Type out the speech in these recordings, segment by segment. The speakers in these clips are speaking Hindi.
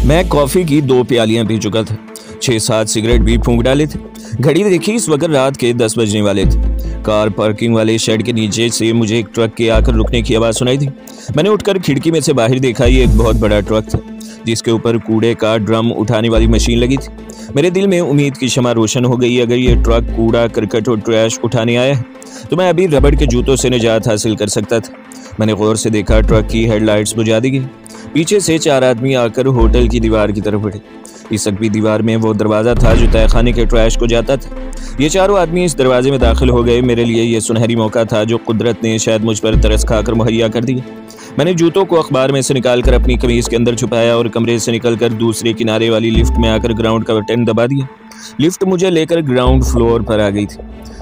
मैं कॉफ़ी की 2 प्यालियां पी चुका था, 6-7 सिगरेट भी फूंक डाले थे। घड़ी देखी, इस वक्त रात के 10 बजने वाले थे। कार पार्किंग वाले शेड के नीचे से मुझे एक ट्रक के आकर रुकने की आवाज़ सुनाई थी। मैंने उठकर खिड़की में से बाहर देखा। ये एक बहुत बड़ा ट्रक था जिसके ऊपर कूड़े का ड्रम उठाने वाली मशीन लगी थी। मेरे दिल में उम्मीद की शमा रोशन हो गई। अगर ये ट्रक कूड़ा, करकट और ट्रैश उठाने आया है तो मैं अभी रबड़ के जूतों से निजात हासिल कर सकता था। मैंने गौर से देखा, ट्रक की हेडलाइट्स बुझा दी गई। पीछे से 4 आदमी आकर होटल की दीवार की तरफ बढ़े। इस सकवी दीवार में वो दरवाज़ा था जो तहखाने के ट्रैश को जाता था। ये चारों आदमी इस दरवाजे में दाखिल हो गए। मेरे लिए ये सुनहरी मौका था जो कुदरत ने शायद मुझ पर तरस खाकर मुहैया कर दिया। मैंने जूतों को अखबार में से निकालकर अपनी कमीज़ के अंदर छुपाया और कमरे से निकलकर दूसरे किनारे वाली लिफ्ट में आकर ग्राउंड का बटन दबा दिया। लिफ्ट मुझे लेकर ग्राउंड फ्लोर पर आ गई थी।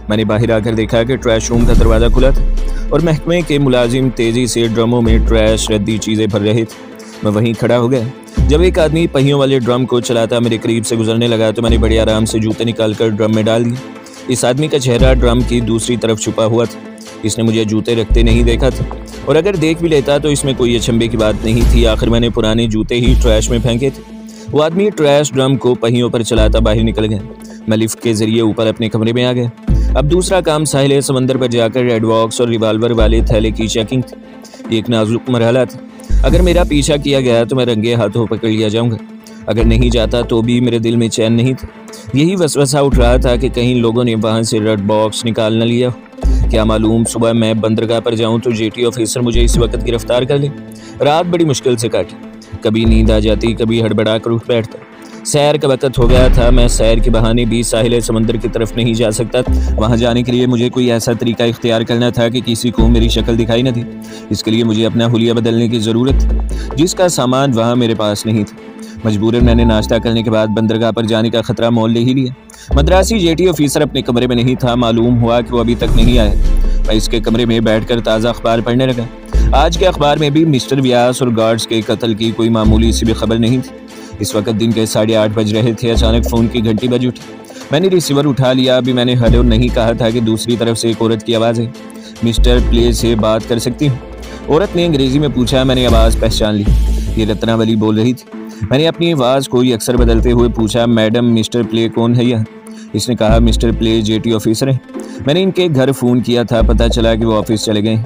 मैंने बाहर आकर देखा कि ट्रैश रूम का दरवाज़ा खुला था और महकमे के मुलाजिम तेज़ी से ड्रमों में ट्रैश रद्दी चीज़ें भर रहे थे। मैं वहीं खड़ा हो गया। जब एक आदमी पहियों वाले ड्रम को चलाता मेरे करीब से गुजरने लगा तो मैंने बड़े आराम से जूते निकालकर ड्रम में डाल दिए। इस आदमी का चेहरा ड्रम की दूसरी तरफ छुपा हुआ था। इसने मुझे जूते रखते नहीं देखा था और अगर देख भी लेता तो इसमें कोई अचंभे की बात नहीं थी। आखिर मैंने पुराने जूते ही ट्रैश में फेंके थे। वो आदमी ट्रैश ड्रम को पहियों पर चलाता बाहर निकल गया। मैं लिफ्ट के जरिए ऊपर अपने कमरे में आ गया। अब दूसरा काम साहिल समंदर पर जाकर रेड बॉक्स और रिवाल्वर वाले थैले की चेकिंग थी। एक नाजुक मरहला था। अगर मेरा पीछा किया गया तो मैं रंगे हाथों पकड़ लिया जाऊंगा। अगर नहीं जाता तो भी मेरे दिल में चैन नहीं था। यही वसवसा उठ रहा था कि कहीं लोगों ने वहाँ से रेड बॉक्स निकाल न लिया। क्या मालूम सुबह मैं बंदरगाह पर जाऊं तो जेटी ऑफिसर मुझे इस वक्त गिरफ्तार कर ले। रात बड़ी मुश्किल से काटी। कभी नींद आ जाती, कभी हड़बड़ा कर उठ बैठता। सैर का वक्त हो गया था। मैं सैर के बहाने भी साहिल समंदर की तरफ नहीं जा सकता। वहाँ जाने के लिए मुझे कोई ऐसा तरीका इख्तियार करना था कि किसी को मेरी शक्ल दिखाई न दी। इसके लिए मुझे अपना हुलिया बदलने की ज़रूरत थी, जिसका सामान वहाँ मेरे पास नहीं था। मजबूरन मैंने नाश्ता करने के बाद बंदरगाह पर जाने का खतरा मोल ले ही लिया। मद्रासी जेटी ऑफिसर अपने कमरे में नहीं था। मालूम हुआ कि वो अभी तक नहीं आया। मैं इसके कमरे में बैठकर ताज़ा अखबार पढ़ने लगा। आज के अखबार में भी मिस्टर व्यास और गार्ड्स के कत्ल की कोई मामूली सी भी खबर नहीं थी। इस वक्त दिन के 8:30 बज रहे थे। अचानक फ़ोन की घंटी बज उठी। मैंने रिसीवर उठा लिया। अभी मैंने हेलो नहीं कहा था कि दूसरी तरफ से एक औरत की आवाज़ है। मिस्टर प्ले से बात कर सकती हूँ? औरत ने अंग्रेज़ी में पूछा। मैंने आवाज़ पहचान ली। ये रत्नावली बोल रही थी। मैंने अपनी आवाज़ को अक्सर बदलते हुए पूछा, मैडम मिस्टर प्ले कौन है यह? इसने कहा, मिस्टर प्ले जेटी ऑफिसर है। मैंने इनके घर फ़ोन किया था। पता चला कि वो ऑफिस चले गए।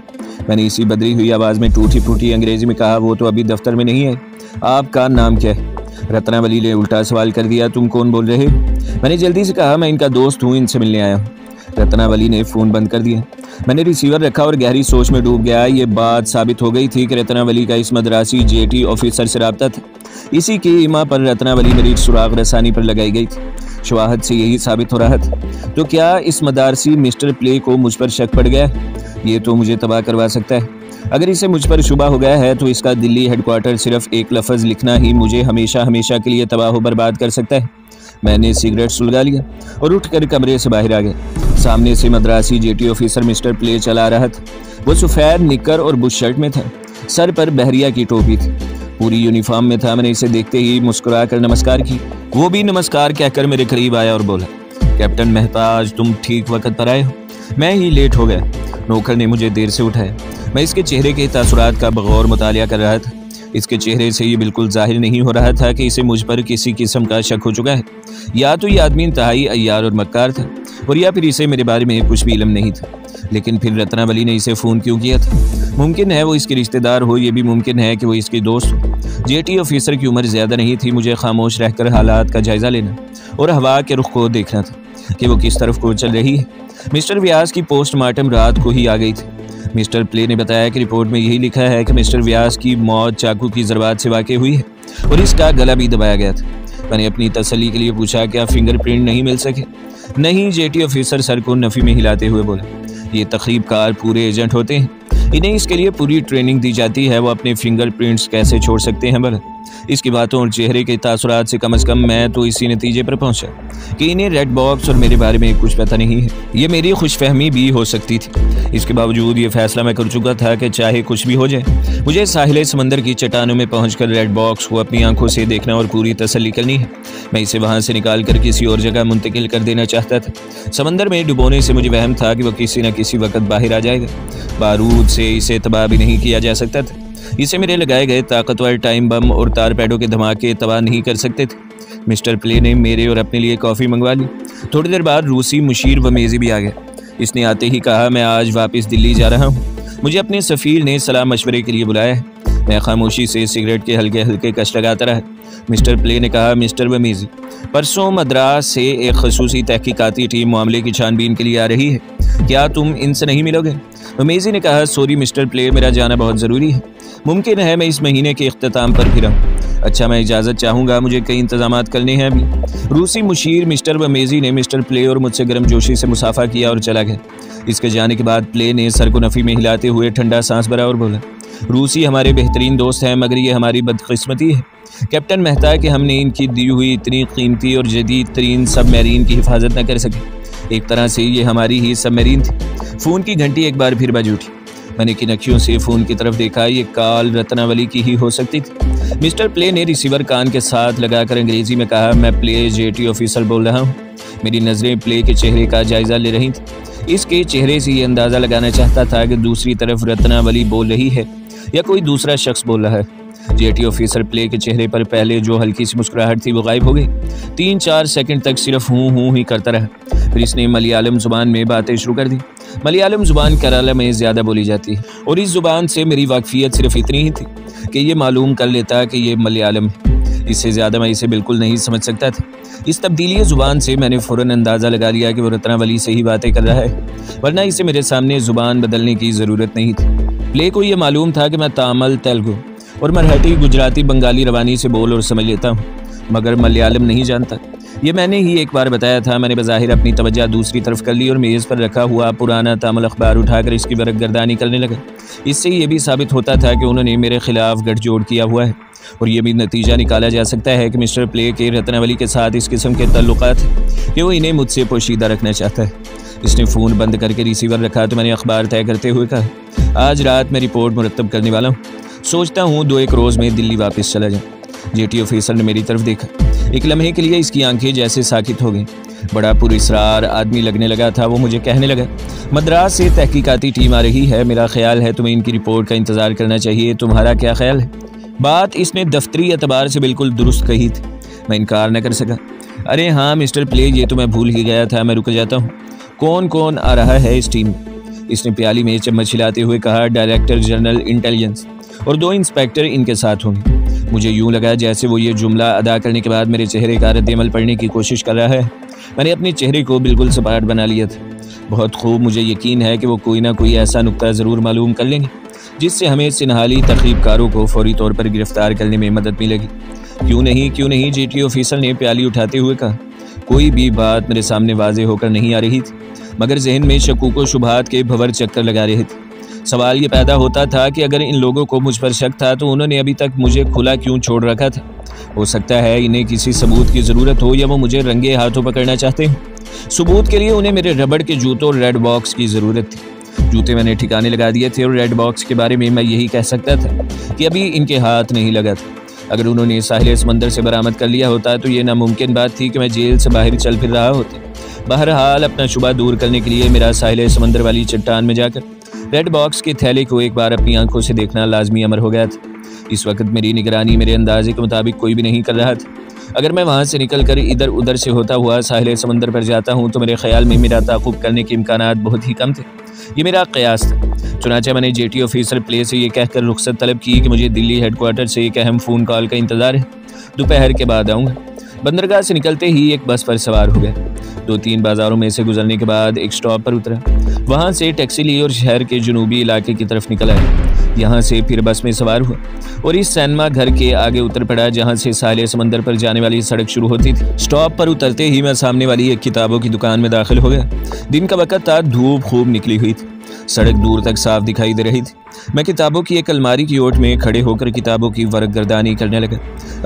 मैंने इसी बदली हुई आवाज़ में टूटी फूटी अंग्रेज़ी में कहा, वो तो अभी दफ्तर में नहीं है। आपका नाम क्या है? रत्नावली ने उल्टा सवाल कर दिया, तुम कौन बोल रहे हो? मैंने जल्दी से कहा, मैं इनका दोस्त हूँ, इनसे मिलने आया हूँ। रत्नावली ने फ़ोन बंद कर दिया। मैंने रिसीवर रखा और गहरी सोच में डूब गया। ये बात साबित हो गई थी कि रत्नावली का इस मद्रासी जेटी ऑफिसर से रब्ता था। इसी की इमा पर रत्नावली मेरी सुराग रसानी पर लगाई गई थी। शवाहद से यही साबित हो रहा था। तो क्या इस मदारसी मिस्टर प्ले को मुझ पर शक पड़ गया? ये तो मुझे तबाह करवा सकता है। अगर इसे मुझ पर शुबा हो गया है तो इसका दिल्ली हेडक्वार्टर सिर्फ एक लफ्ज़ लिखना ही मुझे हमेशा हमेशा के लिए तबाह बर्बाद कर सकता है। मैंने सिगरेट सुलगा लिया और उठकर कमरे से बाहर आ गया। सामने से Madrasi jetty officer mister play चला रहा था। वो सफ़ेद निक्कर और बुश शर्ट में था। सर पर बहरिया की टोपी थी। पूरी यूनिफॉर्म में था। मैंने इसे देखते ही मुस्कुरा कर नमस्कार की। वो भी नमस्कार कहकर मेरे करीब आया और बोला, कैप्टन महताज, तुम ठीक वक्त पर आए हो। मैं ही लेट हो गया। नौकर ने मुझे देर से उठाया। मैं इसके चेहरे के तासुरात का बगौर मुतालिया कर रहा था। इसके चेहरे से ये बिल्कुल जाहिर नहीं हो रहा था कि इसे मुझ पर किसी किस्म का शक हो चुका है। या तो ये आदमी इंतहाई अय्यार और मक्कार था और या फिर इसे मेरे बारे में कुछ भी इल्म नहीं था। लेकिन फिर रत्नावली ने इसे फ़ोन क्यों किया था? मुमकिन है वो इसके रिश्तेदार हो, ये भी मुमकिन है कि वो इसकी दोस्त हो। जेटी ऑफिसर की उम्र ज़्यादा नहीं थी। मुझे खामोश रहकर हालात का जायज़ा लेना और हवा के रुख को देखना था कि वो किस तरफ को चल रही है। मिस्टर व्यास की पोस्टमार्टम रात को ही आ गई थी। मिस्टर प्ले ने बताया कि रिपोर्ट में यही लिखा है कि मिस्टर व्यास की मौत चाकू की ज़रबात से वाक़ई हुई है और इसका गला भी दबाया गया था। मैंने अपनी तसल्ली के लिए पूछा, क्या फिंगरप्रिंट नहीं मिल सके? नहीं, जेटी ऑफिसर सर को नफ़ी में हिलाते हुए बोला, ये तक़रीबकार पूरे एजेंट होते हैं। इन्हें इसके लिए पूरी ट्रेनिंग दी जाती है। वो अपने फिंगरप्रिंट्स कैसे छोड़ सकते हैं भला? इसकी बातों और चेहरे के तासुरात से कम मैं तो इसी नतीजे पर पहुंचा कि इन्हें रेड बॉक्स और मेरे बारे में कुछ पता नहीं है। ये मेरी खुशफहमी भी हो सकती थी। इसके बावजूद ये फैसला मैं कर चुका था कि चाहे कुछ भी हो जाए, मुझे साहिल समंदर की चट्टानों में पहुंचकर रेड बॉक्स को अपनी आंखों से देखना और पूरी तसल्ली करनी है। मैं इसे वहां से निकाल कर किसी और जगह मुंतकिल कर देना चाहता था। समंदर में डुबोने से मुझे वहम था कि वह किसी न किसी वक्त बाहर आ जाएगा। बारूद से इसे तबाह भी नहीं किया जा सकता था। इसे मेरे लगाए गए ताकतवर टाइम बम और तारपैडों के धमाके तबाह नहीं कर सकते थे। मिस्टर प्ले ने मेरे और अपने लिए कॉफ़ी मंगवा ली। थोड़ी देर बाद रूसी मुशीर वमेज़ी भी आ गया। इसने आते ही कहा, मैं आज वापस दिल्ली जा रहा हूँ। मुझे अपने सफ़ीर ने सलाह मशवरे के लिए बुलाया है। मैं खामोशी से सिगरेट के हल्के हल्के कश लगाता रहा। मिस्टर प्ले ने कहा, मिस्टर वमेज़ी, परसों मद्रास से एक खसूसी तहकीकाती टीम मामले की छानबीन के लिए आ रही है। क्या तुम इनसे नहीं मिलोगे? वमेज़ी ने कहा, सॉरी मिस्टर प्ले, मेरा जाना बहुत ज़रूरी है। मुमकिन है मैं इस महीने के इख्तिताम पर फिर आऊँ। अच्छा, मैं इजाज़त चाहूँगा, मुझे कई इंतजामात करने हैं अभी। रूसी मुशीर मिस्टर वमेज़ी ने मिस्टर प्ले और मुझसे गर्मजोशी से मुसाफा किया और चला गया। इसके जाने के बाद प्ले ने सर को नफ़ी में हिलाते हुए ठंडा सांस भरा और बोला, रूसी हमारे बेहतरीन दोस्त हैं, मगर ये हमारी बदकिस्मती है कैप्टन मेहता कि हमने इनकी दी हुई इतनी कीमती और जदीद तरीन सबमरीन की हिफाजत न कर सके। एक तरह से ये हमारी ही सबमरीन थी। फ़ोन की घंटी एक बार फिर बज उठी। मैंने किन अखियों से फ़ोन की तरफ देखा। ये कॉल रत्नावली की ही हो सकती थी। मिस्टर प्ले ने रिसीवर कान के साथ लगाकर अंग्रेज़ी में कहा, मैं प्ले जेटी ऑफिसर बोल रहा हूँ। मेरी नज़रें प्ले के चेहरे का जायज़ा ले रही थी। इसके चेहरे से ये अंदाज़ा लगाना चाहता था कि दूसरी तरफ रत्नावली बोल रही है या कोई दूसरा शख्स बोल रहा है। जेटी ऑफिसर प्ले के चेहरे पर पहले जो हल्की सी मुस्कुराहट थी वो गायब हो गई। 3-4 सेकंड तक सिर्फ हूँ ही करता रहा। फिर इसने मलयालम ज़ुबान में बातें शुरू कर दी। मलयालम ज़ुबान केरला में ज़्यादा बोली जाती है और इस ज़ुबान से मेरी वाकफियत सिर्फ इतनी ही थी कि ये मालूम कर लेता कि ये मलयालम है। इससे ज़्यादा मैं इसे बिल्कुल नहीं समझ सकता था। इस तब्दीली ज़ुबान से मैंने फ़ौरन अंदाज़ा लगा लिया कि वो रत्नावली से ही बातें कर रहा है, वरना इसे मेरे सामने ज़ुबान बदलने की ज़रूरत नहीं थी। प्ले को ये मालूम था कि मैं तामिल, तेलुगु और मराठी, गुजराती, बंगाली रवानी से बोल और समझ लेता हूँ, मगर मलयालम नहीं जानता। ये मैंने ही एक बार बताया था। मैंने बज़ाहिर अपनी तवज्जो दूसरी तरफ कर ली और मेज़ पर रखा हुआ पुराना तामिल अखबार उठाकर इसकी वरकगर्दानी करने लगा। इससे ये भी साबित होता था कि उन्होंने मेरे खिलाफ गठजोड़ किया हुआ है और ये भी नतीजा निकाला जा सकता है कि मिस्टर प्ले के रत्नावली के साथ इस किस्म के ताल्लुकात हैं कि वो इन्हें मुझसे पोशीदा रखना चाहता है। इसने फ़ोन बंद करके रिसीवर रखा तो मैंने अखबार तय करते हुए कहा, आज रात मैं रिपोर्ट मुरतब करने वाला हूँ। सोचता हूँ 2-1 रोज़ में दिल्ली वापस चला जाऊँ। जेटी ऑफिसर ने मेरी तरफ देखा। एक लम्हे के लिए इसकी आंखें जैसे साकित हो गईं। बड़ा पुरस्रार आदमी लगने लगा था। वो मुझे कहने लगा, मद्रास से तहकीकाती टीम आ रही है। मेरा ख्याल है तुम्हें इनकी रिपोर्ट का इंतज़ार करना चाहिए। तुम्हारा क्या ख्याल है? बात इसने दफ्तरी एतबार से बिल्कुल दुरुस्त कही थी। मैं इनकार न कर सका। अरे हाँ मिस्टर प्ले, ये तो मैं भूल ही गया था। मैं रुक जाता हूँ। कौन कौन आ रहा है इस टीम में? इसने प्याली में चम्मच हिलाते हुए कहा, डायरेक्टर जनरल इंटेलिजेंस और 2 इंस्पेक्टर इनके साथ होंगे। मुझे यूं लगा जैसे वो ये जुमला अदा करने के बाद मेरे चेहरे का रद्द-ए-अमल पढ़ने की कोशिश कर रहा है। मैंने अपने चेहरे को बिल्कुल सपाट बना लिया था। बहुत खूब मुझे यकीन है कि वो कोई ना कोई ऐसा नुक्ता ज़रूर मालूम कर लेंगे जिससे हमें सिनहाली तक़रीबकारों को फौरी तौर पर गिरफ्तार करने में मदद मिलेगी। क्यों नहीं, जेटी ऑफिसर ने प्याली उठाते हुए कहा। कोई भी बात मेरे सामने वाज़ेह होकर नहीं आ रही थी, मगर जहन में शकूक व शुबहात के भंवर चक्कर लगा रहे थे। सवाल ये पैदा होता था कि अगर इन लोगों को मुझ पर शक था तो उन्होंने अभी तक मुझे खुला क्यों छोड़ रखा था। हो सकता है इन्हें किसी सबूत की ज़रूरत हो या वो मुझे रंगे हाथों पकड़ना चाहते हैं। सबूत के लिए उन्हें मेरे रबड़ के जूतों और रेड बॉक्स की ज़रूरत थी। जूते मैंने ठिकाने लगा दिए थे और रेड बॉक्स के बारे में मैं यही कह सकता था कि अभी इनके हाथ नहीं लगा था। अगर उन्होंने साहिल समंदर से बरामद कर लिया होता तो ये नामुमकिन बात थी कि मैं जेल से बाहर चल फिर रहा होता। बहरहाल अपना शुबा दूर करने के लिए मेरा साहिल समंदर वाली चट्टान में जाकर रेड बॉक्स के थैले को एक बार अपनी आंखों से देखना लाजमी अमर हो गया था। इस वक्त मेरी निगरानी मेरे अंदाजे के मुताबिक कोई भी नहीं कर रहा था। अगर मैं वहाँ से निकलकर इधर उधर से होता हुआ साहिल समंदर पर जाता हूँ तो मेरे ख्याल में मेरा ताक़ुब करने के इम्कानात बहुत ही कम थे। ये मेरा क़यास था। चुनांचे मैंने जेटी ऑफिसर प्ले से ये कहकर रुख्सत तलब की कि मुझे दिल्ली हेडक्वार्टर से एक अहम फ़ोन कॉल का इंतज़ार है। दोपहर के बाद आऊँगा। बंदरगाह से निकलते ही एक बस पर सवार हो गया। 2-3 बाज़ारों में से गुजरने के बाद एक स्टॉप पर उतरा। वहाँ से टैक्सी ली और शहर के जुनूबी इलाके की तरफ निकल आया। यहाँ से फिर बस में सवार हुआ और इस सैनमा घर के आगे उतर पड़ा जहाँ से साहिल समंदर पर जाने वाली सड़क शुरू होती थी। स्टॉप पर उतरते ही मैं सामने वाली एक किताबों की दुकान में दाखिल हो गया। दिन का वक्त था, धूप खूब निकली हुई थी। सड़क दूर तक साफ दिखाई दे रही थी। मैं किताबों की एक अलमारी की ओट में खड़े होकर किताबों की वरगर्दानी करने लगा।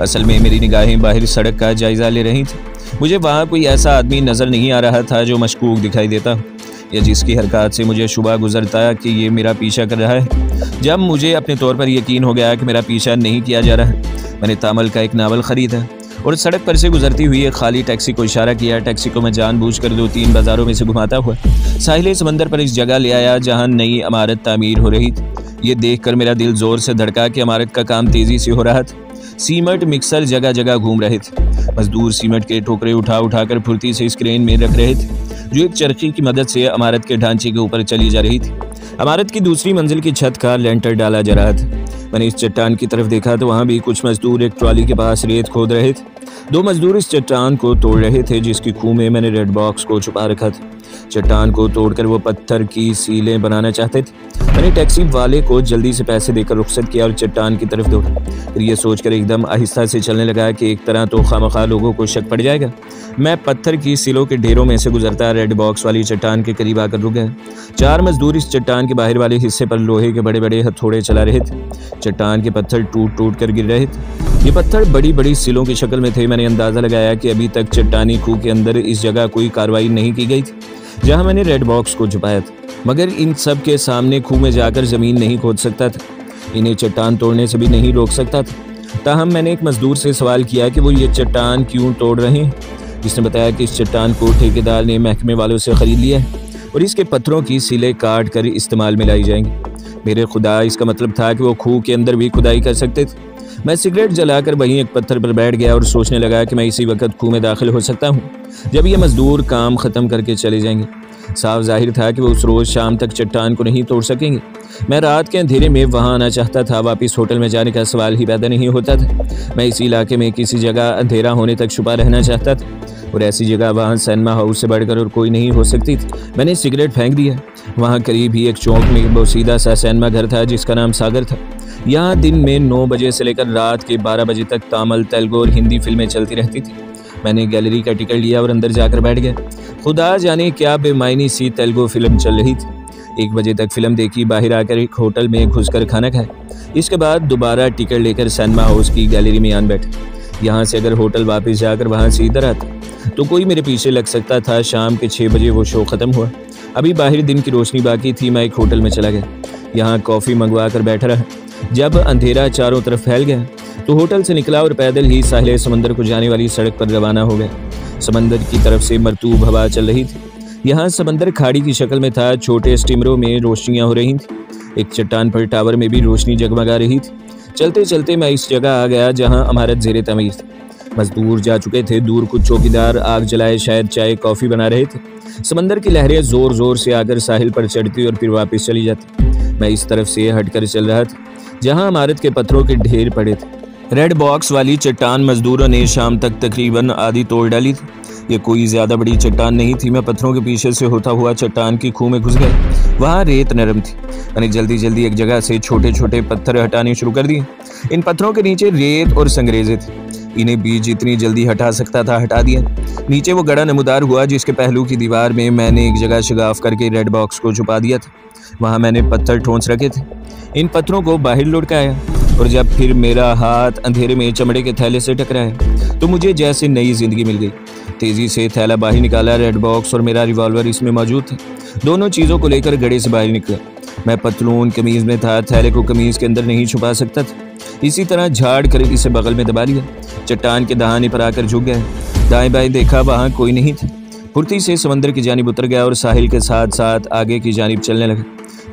असल में मेरी निगाहें बाहर सड़क का जायजा ले रही थी। मुझे वहाँ कोई ऐसा आदमी नज़र नहीं आ रहा था जो मशकूक दिखाई देता या जिसकी हरकत से मुझे शुबा गुजरता कि ये मेरा पीछा कर रहा है। जब मुझे अपने तौर पर यकीन हो गया कि मेरा पीछा नहीं किया जा रहा, मैंने तामल का एक नावल ख़रीदा और सड़क पर से गुजरती हुई एक खाली टैक्सी को इशारा किया। टैक्सी को मैं जानबूझकर 2-3 बाज़ारों में से घुमाता हुआ साहिल समंदर पर इस जगह ले आया जहाँ नई इमारत तामीर हो रही थी। ये देखकर मेरा दिल ज़ोर से धड़का कि इमारत का काम तेज़ी से हो रहा था। सीमेंट मिक्सर जगह जगह घूम रहे थे। मजदूर सीमेंट के टोकरे उठा कर फुर्ती से इस क्रेन में रख रहे थे जो एक चरखी की मदद से इमारत के ढांचे के ऊपर चली जा रही थी। इमारत की दूसरी मंजिल की छत का लेंटर डाला जा रहा था। मैंने इस चट्टान की तरफ देखा तो वहाँ भी कुछ मजदूर एक ट्रॉली के पास रेत खोद रहे थे। 2 मजदूर इस चट्टान को तोड़ रहे थे जिसकी खूह में मैंने रेड बॉक्स को छुपा रखा था। चट्टान को तोड़कर वो पत्थर की सीलें बनाना चाहते थे। मैंने टैक्सी वाले को जल्दी से पैसे देकर रुखसत किया और चट्टान की तरफ दौड़ा। फिर ये सोचकर एकदम आहिस्ता से चलने लगा कि एक तरह तो खामखा लोगों को शक पड़ जाएगा। मैं पत्थर की सीलों के ढेरों में से गुजरता रेड बॉक्स वाली चट्टान के करीब आकर रुक गया। 4 मजदूर इस चट्टान के बाहर वाले हिस्से पर लोहे के बड़े बड़े हथौड़े चला रहे थे। चट्टान के पत्थर टूट कर गिर रहे थे। ये पत्थर बड़ी बड़ी सीलों की शक्ल में थे। मैंने अंदाज़ा लगाया कि अभी तक चट्टानी खूह के अंदर इस जगह कोई कार्रवाई नहीं की गई थी जहाँ मैंने रेड बॉक्स को छुपाया था, मगर इन सब के सामने खूह में जाकर ज़मीन नहीं खोद सकता था, इन्हें चट्टान तोड़ने से भी नहीं रोक सकता था। ताहम मैंने एक मजदूर से सवाल किया कि वो ये चट्टान क्यों तोड़ रहे हैं। जिसने बताया कि इस चट्टान को ठेकेदार ने महकमे वालों से ख़रीद लिया है और इसके पत्थरों की सिलें काट कर इस्तेमाल में लाई जाएंगी। मेरे खुदा, इसका मतलब था कि वो खूह के अंदर भी खुदाई कर सकते थे। मैं सिगरेट जलाकर वहीं एक पत्थर पर बैठ गया और सोचने लगा कि मैं इसी वक्त खूह में दाखिल हो सकता हूँ जब ये मजदूर काम ख़त्म करके चले जाएंगे। साफ जाहिर था कि वो उस रोज़ शाम तक चट्टान को नहीं तोड़ सकेंगे। मैं रात के अंधेरे में वहाँ आना चाहता था। वापस होटल में जाने का सवाल ही पैदा नहीं होता था। मैं इसी इलाके में किसी जगह अंधेरा होने तक छुपा रहना चाहता था और ऐसी जगह वहाँ सिनेमा हाउस से बढ़कर और कोई नहीं हो सकती थी। मैंने सिगरेट फेंक दिया। वहाँ करीब ही एक चौक में बोसीदा सा सिनेमा घर था जिसका नाम सागर था। यहाँ दिन में 9 बजे से लेकर रात के 12 बजे तक तमिल, तेलुगु और हिंदी फिल्में चलती रहती थी। मैंने गैलरी का टिकट लिया और अंदर जाकर बैठ गया। खुदा जाने क्या बेमायनी सी तेलुगु फिल्म चल रही थी। 1 बजे तक फिल्म देखी, बाहर आकर एक होटल में घुसकर खाना खाया। इसके बाद दोबारा टिकट लेकर सिनेमा हाउस की गैलरी में आन बैठा। यहाँ से अगर होटल वापस जाकर वहाँ से इधर आता तो कोई मेरे पीछे लग सकता था। शाम के 6 बजे वो शो ख़त्म हुआ। अभी बाहर दिन की रोशनी बाकी थी। मैं एक होटल में चला गया, यहाँ कॉफ़ी मंगवा कर बैठा रहा। जब अंधेरा चारों तरफ फैल गया तो होटल से निकला और पैदल ही साहिल समंदर को जाने वाली सड़क पर रवाना हो गया। समंदर की तरफ से मरतूब हवा चल रही थी। यहाँ समंदर खाड़ी की शक्ल में था। छोटे स्टीमरों में रोशनियाँ हो रही थी। एक चट्टान पर टावर में भी रोशनी जगमगा रही थी। चलते चलते मैं इस जगह आ गया जहाँ इमारत ज़ेरे तमीर थी। मजदूर जा चुके थे। दूर कुछ चौकीदार आग जलाए शायद चाय कॉफ़ी बना रहे थे। समंदर की लहरें ज़ोर ज़ोर से आकर साहिल पर चढ़ती और फिर वापस चली जाती। मैं इस तरफ से हटकर चल रहा था जहाँ इमारत के पत्थरों के ढेर पड़े थे। रेड बॉक्स वाली चट्टान मजदूरों ने शाम तक तकरीबन आधी तोड़ डाली थी। ये कोई ज़्यादा बड़ी चट्टान नहीं थी। मैं पत्थरों के पीछे से होता हुआ चट्टान की खूह में घुस गया। वहाँ रेत नरम थी। मैंने जल्दी जल्दी एक जगह से छोटे छोटे पत्थर हटाने शुरू कर दिए। इन पत्थरों के नीचे रेत और संगरेजे थे। इन्हें भी जितनी जल्दी हटा सकता था हटा दिया। नीचे वो गड़ा नमूदार हुआ जिसके पहलू की दीवार में मैंने एक जगह शगाफ करके रेड बॉक्स को छुपा दिया था। वहाँ मैंने पत्थर ठोंस रखे थे। इन पत्थरों को बाहर लुढ़काया और जब फिर मेरा हाथ अंधेरे में चमड़े के थैले से टकराया तो मुझे जैसे नई जिंदगी मिल गई। तेजी से थैला बाहर निकाला। रेड बॉक्स और मेरा रिवॉल्वर इसमें मौजूद थे। दोनों चीज़ों को लेकर गड़े से बाहर निकला। मैं पतलून कमीज में था। थैले को कमीज के अंदर नहीं छुपा सकता था। इसी तरह झाड़ कर इसे बगल में दबा लिया। चट्टान के दहाने पर आकर झुक गया। दाएं बाएं देखा, वहाँ कोई नहीं था। फुर्ती से समंदर की जानिब उतर गया और साहिल के साथ साथ आगे की जानिब चलने लगा।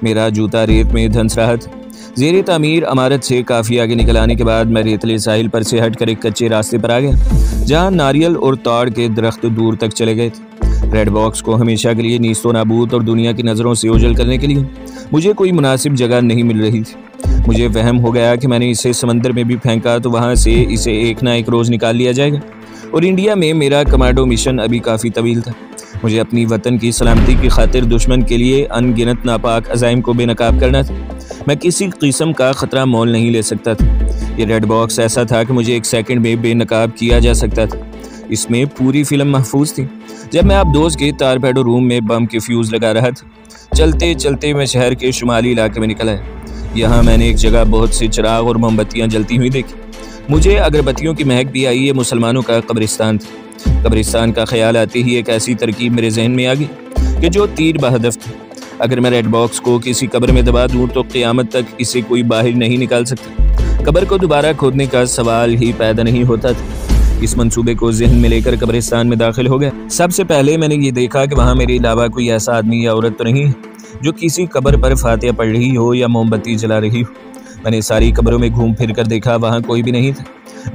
मेरा जूता रेत में धंस रहा था। ज़ेरे तामीर इमारत से काफ़ी आगे निकल आने के बाद मैं रेतले साहिल पर से हटकर एक कच्चे रास्ते पर आ गया जहाँ नारियल और ताड़ के दरख्त दूर तक चले गए थे। रेड बॉक्स को हमेशा के लिए नीस्तो नाबूद और दुनिया की नज़रों से ओझल करने के लिए मुझे कोई मुनासिब जगह नहीं मिल रही थी। मुझे वहम हो गया कि मैंने इसे समंदर में भी फेंका तो वहाँ से इसे एक ना एक रोज़ निकाल लिया जाएगा और इंडिया में मेरा कमांडो मिशन अभी काफ़ी तवील था। मुझे अपनी वतन की सलामती की खातिर दुश्मन के लिए अनगिनत नापाक अज़ाइम को बेनकाब करना था। मैं किसी किस्म का ख़तरा मोल नहीं ले सकता था। ये रेड बॉक्स ऐसा था कि मुझे एक सेकंड में बेनकाब किया जा सकता था। इसमें पूरी फिल्म महफूज थी। जब मैं आप दोस्त के तारपेडो रूम में बम के फ्यूज़ लगा रहा था चलते चलते मैं शहर के शुमाली इलाके में निकल आया। यहाँ मैंने एक जगह बहुत से चिराग और मोमबत्तियाँ जलती हुई देखी। मुझे अगरबत्तियों की महक भी आई। ये मुसलमानों का कब्रिस्तान था। कब्रिस्तान का ख्याल आते ही एक ऐसी तरकीब मेरे जहन में आ गई कि जो तीर बहदफ था। अगर मैं रेड बॉक्स को किसी कब्र में दबा दूँ तो क़यामत तक इसे कोई बाहर नहीं निकाल सकता। कब्र को दोबारा खोदने का सवाल ही पैदा नहीं होता था। इस मंसूबे को जहन में लेकर कब्रिस्तान में दाखिल हो गया। सबसे पहले मैंने ये देखा कि वहाँ मेरे अलावा कोई ऐसा आदमी या औरत तो नहीं है जो किसी कब्र पर फातिहा पढ़ रही हो या मोमबत्ती जला रही हो। मैंने सारी कब्रों में घूम फिर कर देखा, वहाँ कोई भी नहीं था।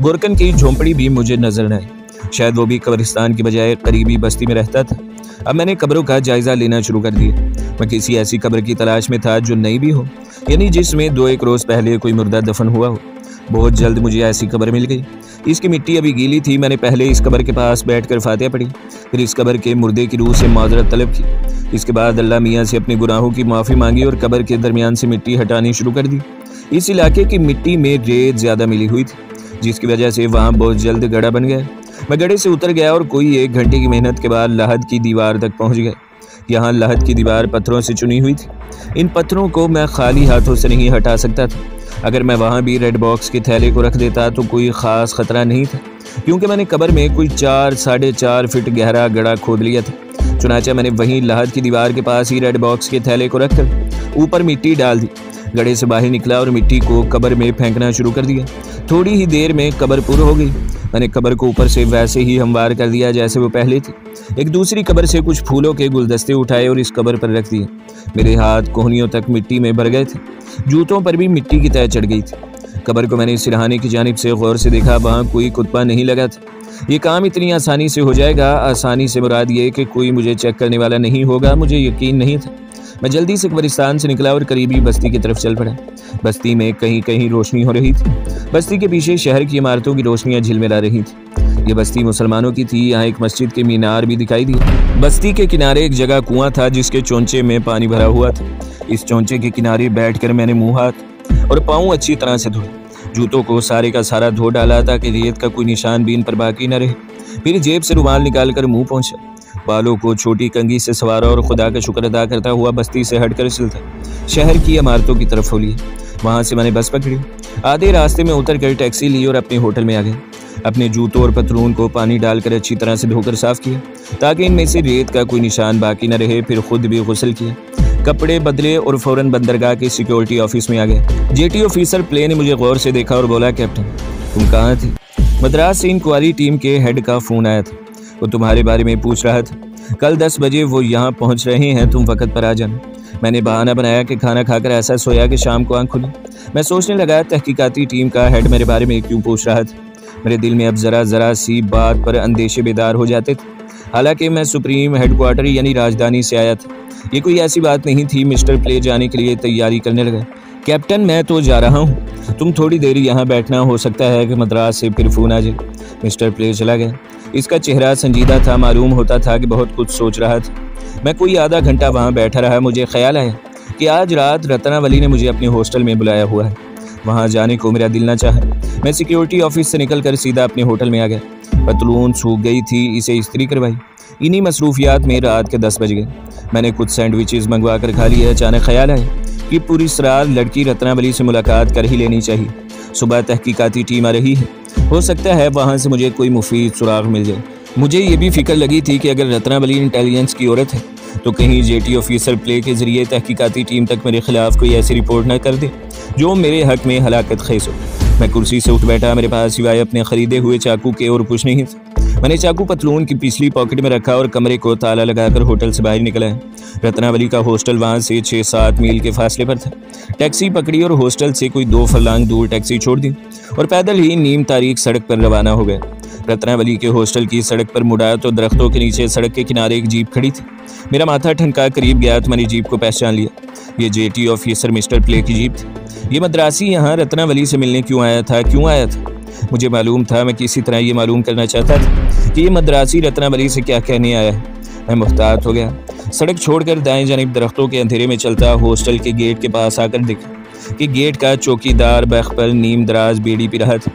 बुरकन की झोंपड़ी भी मुझे नजर न आई। शायद वो भी कब्रिस्तान की बजाय करीबी बस्ती में रहता था। अब मैंने कब्रों का जायजा लेना शुरू कर दिया। मैं किसी ऐसी कब्र की तलाश में था जो नई भी हो, यानी जिसमें 2-1 रोज पहले कोई मुर्दा दफन हुआ हो। बहुत जल्द मुझे ऐसी कब्र मिल गई। इसकी मिट्टी अभी गीली थी। मैंने पहले इस कब्र के पास बैठकर फातिहा पढ़ी, फिर इस कब्र के मुर्दे की रूह से माजरत तलब की। इसके बाद अल्लाह मियाँ से अपने गुनाहों की माफ़ी मांगी और कब्र के दरमियान से मिट्टी हटानी शुरू कर दी। इस इलाके की मिट्टी में रेत ज़्यादा मिली हुई थी, जिसकी वजह से वहाँ बहुत जल्द गड्ढा बन गया। मैं गड्ढे से उतर गया और कोई 1 घंटे की मेहनत के बाद लहद की दीवार तक पहुँच गया। यहाँ लहद की दीवार पत्थरों से चुनी हुई थी। इन पत्थरों को मैं खाली हाथों से नहीं हटा सकता था। अगर मैं वहाँ भी रेड बॉक्स के थैले को रख देता तो कोई ख़ास ख़तरा नहीं था, क्योंकि मैंने कब्र में कोई 4-4.5 फीट गहरा गड्ढा खोद लिया था। चुनाचा मैंने वहीं लहद की दीवार के पास ही रेड बॉक्स के थैले को रखकर ऊपर मिट्टी डाल दी। गड्ढे से बाहर निकला और मिट्टी को कब्र में फेंकना शुरू कर दिया। थोड़ी ही देर में कब्र पूरी हो गई। मैंने कब्र को ऊपर से वैसे ही हमवार कर दिया जैसे वो पहले थी। एक दूसरी कब्र से कुछ फूलों के गुलदस्ते उठाए और इस कब्र पर रख दिए। मेरे हाथ कोहनियों तक मिट्टी में भर गए थे। जूतों पर भी मिट्टी की तह चढ़ गई थी। कब्र को मैंने सिरहाने की जानिब से गौर से देखा। वहाँ कोई कुत्ता नहीं लगा था। ये काम इतनी आसानी से हो जाएगा, आसानी से मुराद ये कि कोई मुझे चेक करने वाला नहीं होगा, मुझे यकीन नहीं था। मैं जल्दी से कब्रिस्तान से निकला और करीबी बस्ती की तरफ चल पड़ा। बस्ती में कहीं कहीं रोशनी हो रही थी। बस्ती के पीछे शहर की इमारतों की रोशनियां झिलमिला रही थी। ये बस्ती मुसलमानों की थी। यहाँ एक मस्जिद के मीनार भी दिखाई दिए। बस्ती के किनारे एक जगह कुआं था जिसके चोंचे में पानी भरा हुआ था। इस चोंचे के किनारे बैठकर मैंने मुँह, हाथ और पाँव अच्छी तरह से धोए। जूतों को सारे का सारा धो डाला ताकि रेत का कोई निशान भी इन पर बाकी न रहे। फिर जेब से रुमाल निकालकर मुँह पोंछा। बालों को छोटी कंघी से संवारा और खुदा का शुक्र अदा करता हुआ बस्ती से हटकर चलता शहर की इमारतों की तरफ हो ली। वहाँ से मैंने बस पकड़ी। आधे रास्ते में उतर कर टैक्सी ली और अपने होटल में आ गए। अपने जूतों और पतलून को पानी डालकर अच्छी तरह से धोकर साफ किया ताकि इनमें से रेत का कोई निशान बाकी न रहे। फिर खुद भी गुस्ल किया, कपड़े बदले और फौरन बंदरगाह के सिक्योरिटी ऑफिस में आ गए। जेटी ऑफिसर प्ले ने मुझे गौर से देखा और बोला, कैप्टन तुम कहाँ थे? मद्रास से इंक्वायरी टीम के हेड का फ़ोन आया था। वो तुम्हारे बारे में पूछ रहा था। कल 10 बजे वो यहाँ पहुँच रहे हैं, तुम वक़्त पर आ जाना। मैंने बहाना बनाया कि खाना खाकर ऐसा सोया कि शाम को आँख खुली। मैं सोचने लगा तहकीकाती टीम का हेड मेरे बारे में क्यों पूछ रहा था। मेरे दिल में अब ज़रा सी बात पर अंदेशे बेदार हो जाते थे। हालांकि मैं सुप्रीम हेडक्वार्टर यानी राजधानी से आया था। ये कोई ऐसी बात नहीं थी। मिस्टर प्ले जाने के लिए तैयारी करने लगा। कैप्टन मैं तो जा रहा हूँ, तुम थोड़ी देर यहाँ बैठना, हो सकता है कि मद्रास से फिर फ़ोन आ जाए। मिस्टर प्ले चला गया। इसका चेहरा संजीदा था। मालूम होता था कि बहुत कुछ सोच रहा था। मैं कोई आधा घंटा वहाँ बैठा रहा। मुझे ख्याल आया कि आज रात रत्नावली ने मुझे अपने हॉस्टल में बुलाया हुआ है। वहाँ जाने को मेरा दिल न चाहा। मैं सिक्योरिटी ऑफिस से निकलकर सीधा अपने होटल में आ गया। पतलून सूख गई थी, इसे इस्त्री करवाई। इन्हीं मसरूफियात में रात के 10 बज गए। मैंने कुछ सैंडविचेस मंगवा कर खा लिए। अचानक ख्याल आया कि पूरी रात लड़की रत्नावली से मुलाकात कर ही लेनी चाहिए। सुबह तहकीकाती टीम आ रही है, हो सकता है वहाँ से मुझे कोई मुफीद सुराग मिल जाए। मुझे ये भी फिक्र लगी थी कि अगर रत्नावली इंटेलिजेंस की औरत है तो कहीं जेटी ऑफिसर प्ले के जरिए तहकीकाती टीम तक मेरे खिलाफ कोई ऐसी रिपोर्ट न कर दे जो मेरे हक में हलाकत खेज हो। मैं कुर्सी से उठ बैठा। मेरे पास सिवाय अपने खरीदे हुए चाकू के और कुछ नहीं था। मैंने चाकू पतलून की पिछली पॉकेट में रखा और कमरे को ताला लगाकर होटल से बाहर निकला। रत्नावली का हॉस्टल वहाँ से 6-7 मील के फासले पर था। टैक्सी पकड़ी और हॉस्टल से कोई 2 फरलांग दूर टैक्सी छोड़ दी और पैदल ही नीम तारीख सड़क पर रवाना हो गया। रत्नावली के हॉस्टल की सड़क पर मुड़ा तो दरख्तों के नीचे सड़क के किनारे एक जीप खड़ी थी। मेरा माथा ठनका करीब गया तो मैंने जीप को पहचान लिया। ये जेटी ऑफिसर मिस्टर प्ले की जीप थी। ये मद्रासी यहाँ रत्नावली से मिलने क्यों आया था? मुझे मालूम था। मैं किसी तरह ये मालूम करना चाहता था कि ये मद्रासी रत्नावली से क्या कहने आया है। मैं मुहतात हो गया। सड़क छोड़कर दाएं जानिब दरख्तों के अंधेरे में चलता हॉस्टल के गेट के पास आकर देखा कि गेट का चौकीदार बख पर नीम दराज बेड़ी पी रहा था।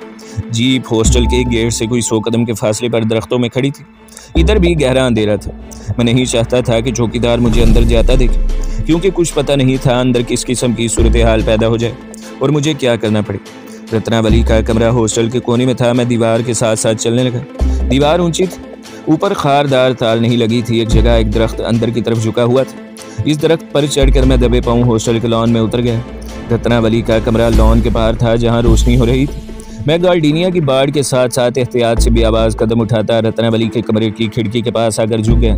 जीप हॉस्टल के गेट से कोई 100 कदम के फासले पर दरख्तों में खड़ी थी। इधर भी गहरा अंधेरा था। मैं नहीं चाहता था कि चौकीदार मुझे अंदर जाता देखे। क्योंकि कुछ पता नहीं था अंदर किस किस्म की सूरत हाल पैदा हो जाए और मुझे क्या करना पड़े। रत्नावली का कमरा हॉस्टल के कोने में था। मैं दीवार के साथ साथ चलने लगा। दीवार ऊंची थी, ऊपर खारदार तार नहीं लगी थी। एक जगह एक दरख्त अंदर की तरफ झुका हुआ था। इस दरख्त पर चढ़कर मैं दबे पाँव हॉस्टल के लॉन में उतर गया। रत्नावली का कमरा लॉन के पार था जहाँ रोशनी हो रही थी। मैं गार्डिनिया की बाड़ के साथ साथ एहतियात से भी आवाज़ कदम उठाता रत्नावली के कमरे की खिड़की के पास आकर झुक गया।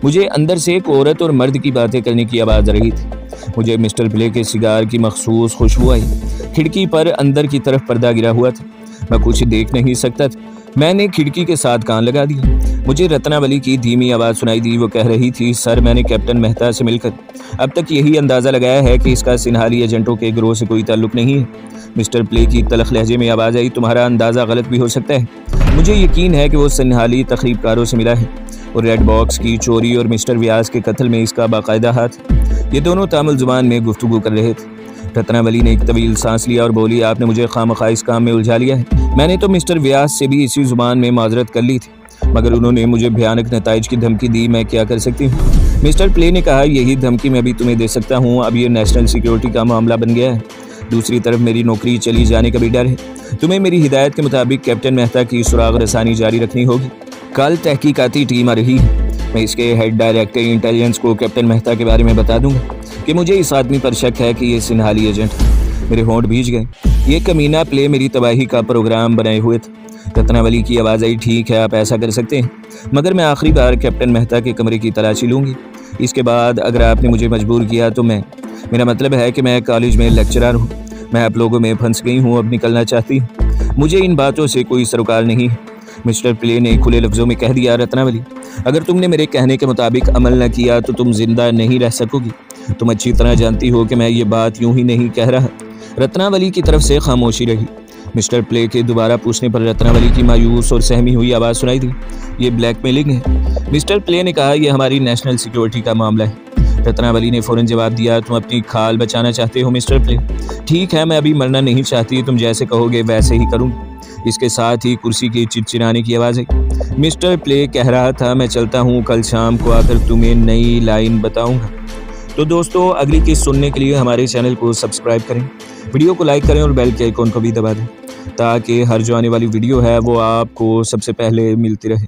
मुझे अंदर से एक औरत और मर्द की बातें करने की आवाज़ आ रही थी। मुझे मिस्टर प्ले के सिगार की मखसूस खुशबू आई। खिड़की पर अंदर की तरफ पर्दा गिरा हुआ था। मैं कुछ देख नहीं सकता था। मैंने खिड़की के साथ कान लगा दिया। मुझे रत्नावली की धीमी आवाज़ सुनाई दी। वो कह रही थी, सर मैंने कैप्टन मेहता से मिलकर अब तक यही अंदाज़ा लगाया है कि इसका सिन्हाली एजेंटों के गिरोह से कोई ताल्लुक नहीं है। मिस्टर प्ले की तलख लहजे में आवाज़ आई, तुम्हारा अंदाज़ा गलत भी हो सकता है। मुझे यकीन है कि वो सिन्हाली तकरीबकारों से मिला है और रेड बॉक्स की चोरी और मिस्टर व्यास के कत्ल में इसका बाकायदा हाथ। ये दोनों तामिल जुबान में गुफ्तगू कर रहे थे। रत्नावली ने एक तवील सांस लिया और बोली, आपने मुझे खामखा इस काम में उलझा लिया है। मैंने तो मिस्टर व्यास से भी इसी जुबान में माजरत कर ली थी, मगर उन्होंने मुझे भयानक नताइज की धमकी दी। मैं क्या कर सकती हूँ? मिस्टर प्ले ने कहा, यही धमकी मैं भी तुम्हें दे सकता हूँ। अब ये नेशनल सिक्योरिटी का मामला बन गया है। दूसरी तरफ मेरी नौकरी चली जाने का भी डर है। तुम्हें मेरी हिदायत के मुताबिक कैप्टन मेहता की सुराग रसानी जारी रखनी होगी। कल तहकीकाती टीम आ रही है। मैं इसके हेड डायरेक्टर इंटेलिजेंस को कैप्टन मेहता के बारे में बता दूंगा कि मुझे इस आदमी पर शक है कि ये सिन्हाली एजेंट है। मेरे होंठ भीज गए। ये कमीना प्ले मेरी तबाही का प्रोग्राम बनाए हुए थे। रत्नावली की आवाज़ आई, ठीक है आप ऐसा कर सकते हैं, मगर मैं आखिरी बार कैप्टन मेहता के कमरे की तलाशी लूँगी। इसके बाद अगर आपने मुझे मजबूर किया तो मेरा मतलब है कि मैं कॉलेज में लेक्चरर हूँ। मैं आप लोगों में फंस गई हूँ, अब निकलना चाहती हूँ। मुझे इन बातों से कोई सरोकार नहीं है। मिस्टर प्ले ने खुले लफ्ज़ों में कह दिया, रत्नावली अगर तुमने मेरे कहने के मुताबिक अमल न किया तो तुम जिंदा नहीं रह सकोगी। तुम अच्छी तरह जानती हो कि मैं ये बात यूं ही नहीं कह रहा। रत्नावली की तरफ से खामोशी रही। मिस्टर प्ले के दोबारा पूछने पर रत्नावली की मायूस और सहमी हुई आवाज़ सुनाई दी, ये ब्लैकमेलिंग है। मिस्टर प्ले ने कहा, यह हमारी नेशनल सिक्योरिटी का मामला है। रत्नावली ने फ़ौरन जवाब दिया, तुम अपनी खाल बचाना चाहते हो मिस्टर प्ले? ठीक है, मैं अभी मरना नहीं चाहती। तुम जैसे कहोगे वैसे ही करूँगी। इसके साथ ही कुर्सी की चिड़चिड़ाने की आवाज़ आई। मिस्टर प्ले कह रहा था, मैं चलता हूँ, कल शाम को आकर तुम्हें नई लाइन बताऊँगा। तो दोस्तों, अगली किस्त सुनने के लिए हमारे चैनल को सब्सक्राइब करें, वीडियो को लाइक करें और बेल के आइकॉन को भी दबा दें ताकि हर जो आने वाली वीडियो है वो आपको सबसे पहले मिलती रहे।